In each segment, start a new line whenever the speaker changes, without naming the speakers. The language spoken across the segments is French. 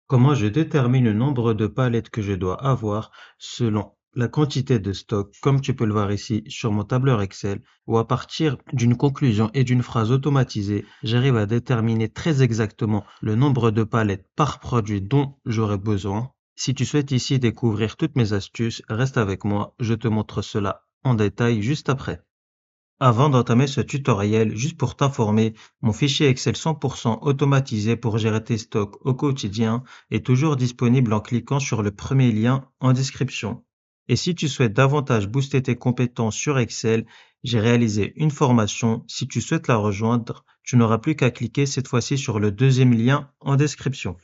Comment je détermine le nombre de palettes que je dois avoir selon la quantité de stock, comme tu peux le voir ici sur mon tableur Excel, ou à partir d'une conclusion et d'une phrase automatisée, j'arrive à déterminer très exactement le nombre de palettes par produit dont j'aurai besoin. Si tu souhaites ici découvrir toutes mes astuces, reste avec moi, je te montre cela en détail juste après. Avant d'entamer ce tutoriel, juste pour t'informer, mon fichier Excel 100% automatisé pour gérer tes stocks au quotidien est toujours disponible en cliquant sur le premier lien en description. Et si tu souhaites davantage booster tes compétences sur Excel, j'ai réalisé une formation. Si tu souhaites la rejoindre, tu n'auras plus qu'à cliquer cette fois-ci sur le deuxième lien en description.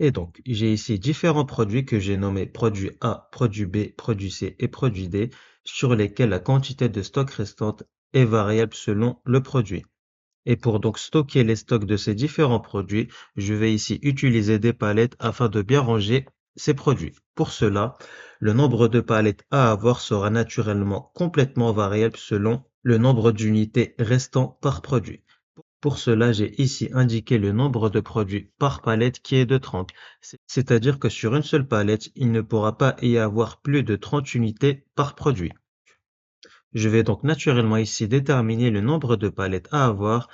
Et donc, j'ai ici différents produits que j'ai nommés produit A, produit B, produit C et produit D, sur lesquels la quantité de stock restante est variable selon le produit. Et pour donc stocker les stocks de ces différents produits, je vais ici utiliser des palettes afin de bien ranger ces produits. Pour cela, le nombre de palettes à avoir sera naturellement complètement variable selon le nombre d'unités restant par produit. Pour cela, j'ai ici indiqué le nombre de produits par palette qui est de 30. C'est-à-dire que sur une seule palette, il ne pourra pas y avoir plus de 30 unités par produit. Je vais donc naturellement ici déterminer le nombre de palettes à avoir,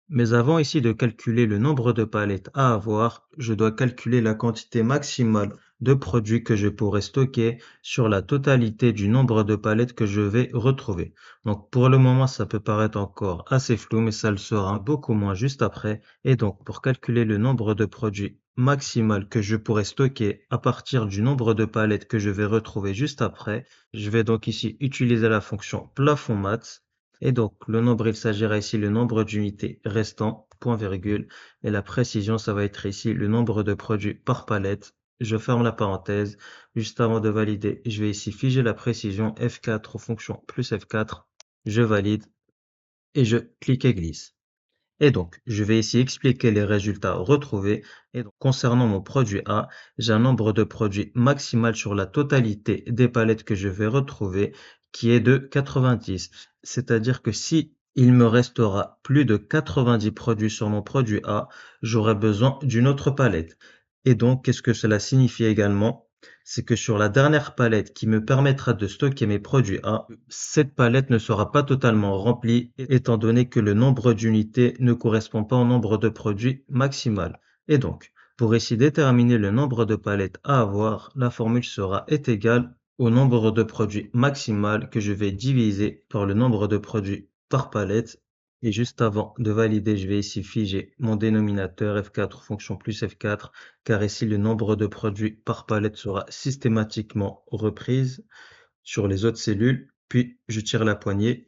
mais avant ici de calculer le nombre de palettes à avoir, je dois calculer la quantité maximale de produits que je pourrais stocker sur la totalité du nombre de palettes que je vais retrouver. Donc pour le moment, ça peut paraître encore assez flou, mais ça le sera beaucoup moins juste après. Et donc pour calculer le nombre de produits maximal que je pourrais stocker à partir du nombre de palettes que je vais retrouver juste après, je vais donc ici utiliser la fonction plafond max. Et donc, le nombre, il s'agira ici le nombre d'unités restant, point virgule, et la précision, ça va être ici le nombre de produits par palette. Je ferme la parenthèse. Juste avant de valider, je vais ici figer la précision F4 aux fonctions plus F4. Je valide et je clique et glisse. Et donc, je vais ici expliquer les résultats retrouvés. Et donc, concernant mon produit A, j'ai un nombre de produits maximal sur la totalité des palettes que je vais retrouver qui est de 90. C'est-à-dire que si il me restera plus de 90 produits sur mon produit A, j'aurai besoin d'une autre palette. Et donc, qu'est-ce que cela signifie également? C'est que sur la dernière palette qui me permettra de stocker mes produits A, cette palette ne sera pas totalement remplie étant donné que le nombre d'unités ne correspond pas au nombre de produits maximal. Et donc, pour ici déterminer le nombre de palettes à avoir, la formule sera est égale au nombre de produits maximal que je vais diviser par le nombre de produits par palette. Et juste avant de valider, je vais ici figer mon dénominateur F4 fonction plus F4 car ici le nombre de produits par palette sera systématiquement reprise sur les autres cellules, puis je tire la poignée.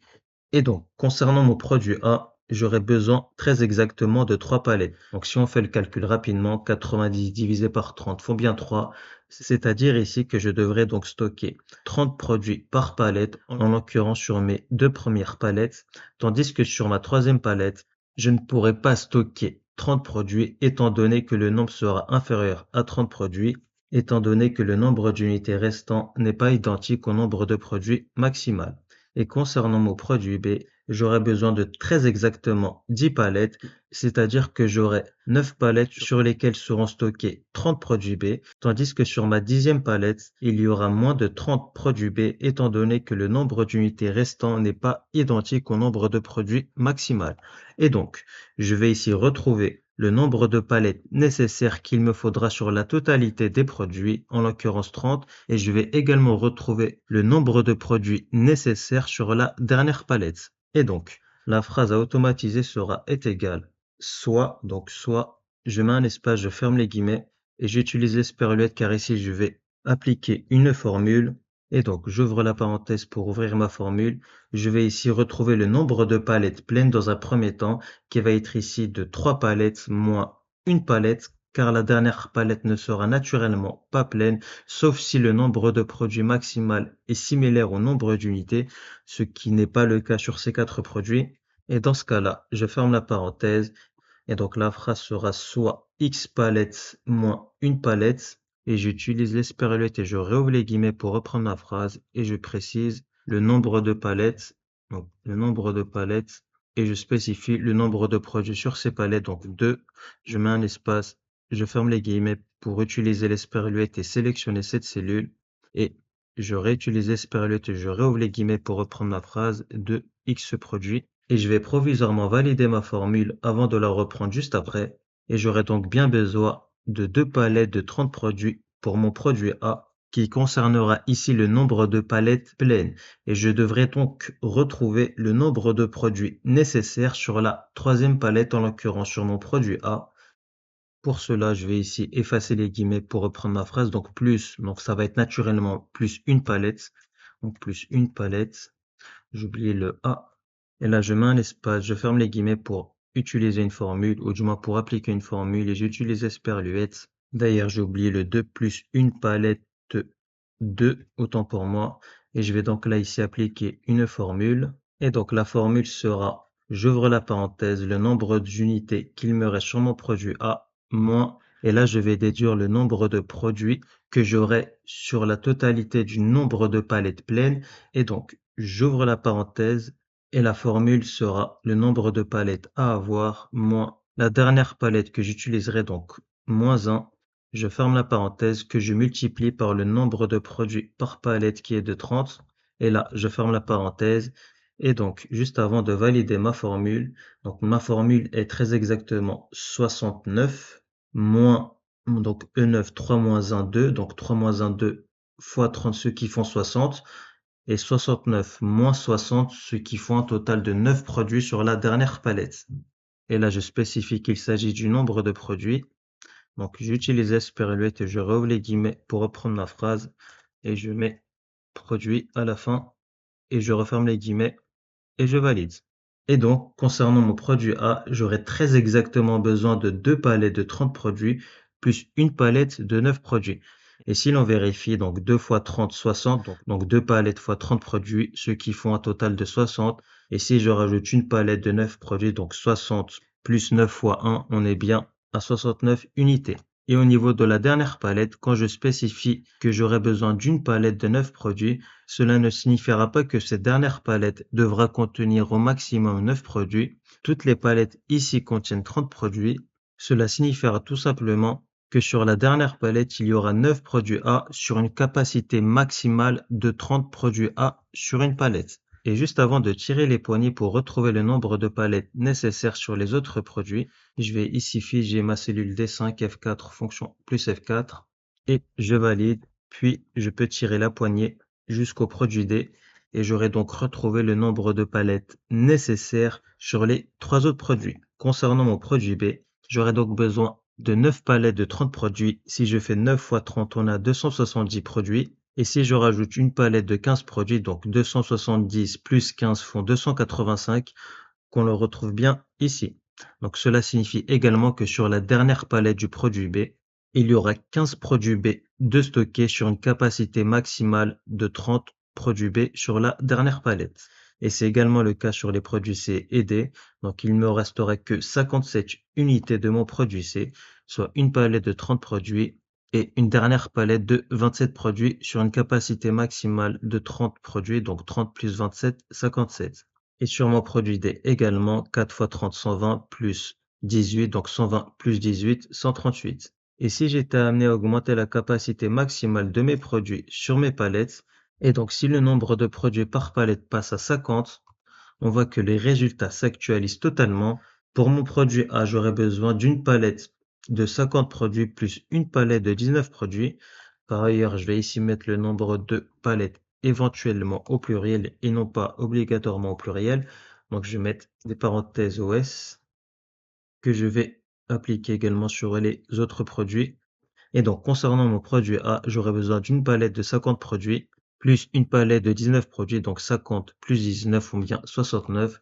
Et donc, concernant mon produit A, j'aurai besoin très exactement de 3 palettes. Donc, si on fait le calcul rapidement, 90 divisé par 30 font bien 3. C'est-à-dire ici que je devrais donc stocker 30 produits par palette, en l'occurrence sur mes deux premières palettes, tandis que sur ma troisième palette, je ne pourrai pas stocker 30 produits étant donné que le nombre sera inférieur à 30 produits, étant donné que le nombre d'unités restant n'est pas identique au nombre de produits maximal. Et concernant mon produit B, j'aurai besoin de très exactement 10 palettes, c'est-à-dire que j'aurai 9 palettes sur lesquelles seront stockés 30 produits B, tandis que sur ma dixième palette, il y aura moins de 30 produits B étant donné que le nombre d'unités restant n'est pas identique au nombre de produits maximal. Et donc, je vais ici retrouver le nombre de palettes nécessaires qu'il me faudra sur la totalité des produits, en l'occurrence 30, et je vais également retrouver le nombre de produits nécessaires sur la dernière palette. Et donc, la phrase à automatiser sera est égale soit, je mets un espace, je ferme les guillemets, et j'utilise l'esparuette car ici je vais appliquer une formule, et donc j'ouvre la parenthèse pour ouvrir ma formule, je vais ici retrouver le nombre de palettes pleines dans un premier temps, qui va être ici de 3 palettes moins une palette, car la dernière palette ne sera naturellement pas pleine, sauf si le nombre de produits maximal est similaire au nombre d'unités, ce qui n'est pas le cas sur ces 4 produits. Et dans ce cas-là, je ferme la parenthèse, et donc la phrase sera soit X palettes moins une palette, et j'utilise l'esparuette et je réouvre les guillemets pour reprendre ma phrase, et je précise le nombre de palettes, donc le nombre de palettes, et je spécifie le nombre de produits sur ces palettes, donc 2, je mets un espace je ferme les guillemets pour utiliser l'esperluette et sélectionner cette cellule. Et je réutilise l'esperluette et je réouvre les guillemets pour reprendre ma phrase de X produit. Et je vais provisoirement valider ma formule avant de la reprendre juste après. Et j'aurai donc bien besoin de 2 palettes de 30 produits pour mon produit A, qui concernera ici le nombre de palettes pleines. Et je devrais donc retrouver le nombre de produits nécessaires sur la troisième palette, en l'occurrence sur mon produit A. Pour cela, je vais ici effacer les guillemets pour reprendre ma phrase. Donc plus, donc ça va être naturellement plus une palette. Donc plus une palette. J'oublie le A. Et là, je mets un espace, je ferme les guillemets pour utiliser une formule, ou du moins pour appliquer une formule, et j'utilise esperluette. D'ailleurs, j'ai oublié le 2 plus une palette 2, autant pour moi. Et je vais donc là ici appliquer une formule. Et donc la formule sera, j'ouvre la parenthèse, le nombre d'unités qu'il me reste sur mon produit A, moins, et là je vais déduire le nombre de produits que j'aurai sur la totalité du nombre de palettes pleines. Et donc, j'ouvre la parenthèse, et la formule sera le nombre de palettes à avoir moins la dernière palette que j'utiliserai, donc moins 1. Je ferme la parenthèse que je multiplie par le nombre de produits par palette qui est de 30. Et là, je ferme la parenthèse. Et donc, juste avant de valider ma formule, donc ma formule est très exactement 69 moins, donc E9, 3 moins 1, 2. Donc 3 moins 1, 2 fois 30, ceux qui font 60. Et 69 moins 60, ce qui font un total de 9 produits sur la dernière palette. Et là, je spécifie qu'il s'agit du nombre de produits. Donc, j'utilise esperluette et je rouvre les guillemets pour reprendre ma phrase. Et je mets produit à la fin. Et je referme les guillemets et je valide. Et donc, concernant mon produit A, j'aurai très exactement besoin de 2 palettes de 30 produits plus une palette de 9 produits. Et si l'on vérifie, donc 2 fois 30, 60, donc 2 palettes fois 30 produits, ce qui font un total de 60. Et si je rajoute une palette de 9 produits, donc 60 plus 9 fois 1, on est bien à 69 unités. Et au niveau de la dernière palette, quand je spécifie que j'aurai besoin d'une palette de 9 produits, cela ne signifiera pas que cette dernière palette devra contenir au maximum 9 produits. Toutes les palettes ici contiennent 30 produits. Cela signifiera tout simplement que sur la dernière palette, il y aura 9 produits A sur une capacité maximale de 30 produits A sur une palette. Et juste avant de tirer les poignées pour retrouver le nombre de palettes nécessaires sur les autres produits, je vais ici figer ma cellule D5 F4 fonction plus F4 et je valide, puis je peux tirer la poignée jusqu'au produit D et j'aurai donc retrouvé le nombre de palettes nécessaires sur les 3 autres produits. Concernant mon produit B, j'aurai donc besoin de 9 palettes de 30 produits. Si je fais 9 fois 30, on a 270 produits. Et si je rajoute une palette de 15 produits, donc 270 plus 15 font 285, qu'on le retrouve bien ici. Donc cela signifie également que sur la dernière palette du produit B, il y aura 15 produits B de stockés sur une capacité maximale de 30 produits B sur la dernière palette. Et c'est également le cas sur les produits C et D. Donc il ne me restera que 57 unités de mon produit C, soit une palette de 30 produits et une dernière palette de 27 produits sur une capacité maximale de 30 produits, donc 30 plus 27, 57. Et sur mon produit D également, 4 fois 30, 120 plus 18, donc 120 plus 18, 138. Et si j'étais amené à augmenter la capacité maximale de mes produits sur mes palettes, et donc si le nombre de produits par palette passe à 50, on voit que les résultats s'actualisent totalement. Pour mon produit A, j'aurais besoin d'une palette de 50 produits plus une palette de 19 produits. Par ailleurs, je vais ici mettre le nombre de palettes éventuellement au pluriel et non pas obligatoirement au pluriel. Donc je vais mettre des parenthèses OS que je vais appliquer également sur les autres produits. Et donc concernant mon produit A, j'aurai besoin d'une palette de 50 produits plus une palette de 19 produits, donc 50 plus 19 font bien 69.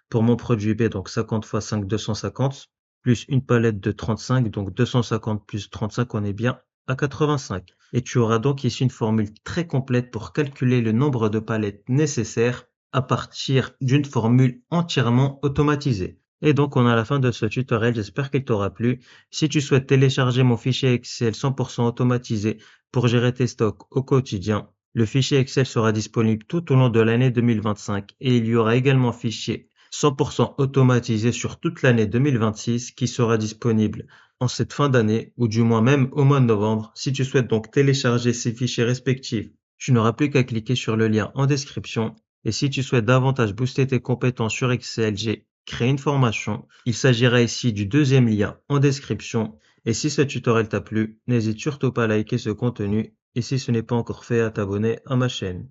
Pour mon produit B, donc 50 fois 5, 250, plus une palette de 35, donc 250 plus 35, on est bien à 85. Et tu auras donc ici une formule très complète pour calculer le nombre de palettes nécessaires à partir d'une formule entièrement automatisée. Et donc on a la fin de ce tutoriel, j'espère qu'il t'aura plu. Si tu souhaites télécharger mon fichier Excel 100% automatisé pour gérer tes stocks au quotidien, le fichier Excel sera disponible tout au long de l'année 2025 et il y aura également un fichier 100% automatisé sur toute l'année 2026 qui sera disponible en cette fin d'année, ou du moins même au mois de novembre. Si tu souhaites donc télécharger ces fichiers respectifs, tu n'auras plus qu'à cliquer sur le lien en description. Et si tu souhaites davantage booster tes compétences sur Excel, j'ai créé une formation. Il s'agira ici du deuxième lien en description. Et si ce tutoriel t'a plu, n'hésite surtout pas à liker ce contenu et si ce n'est pas encore fait, à t'abonner à ma chaîne.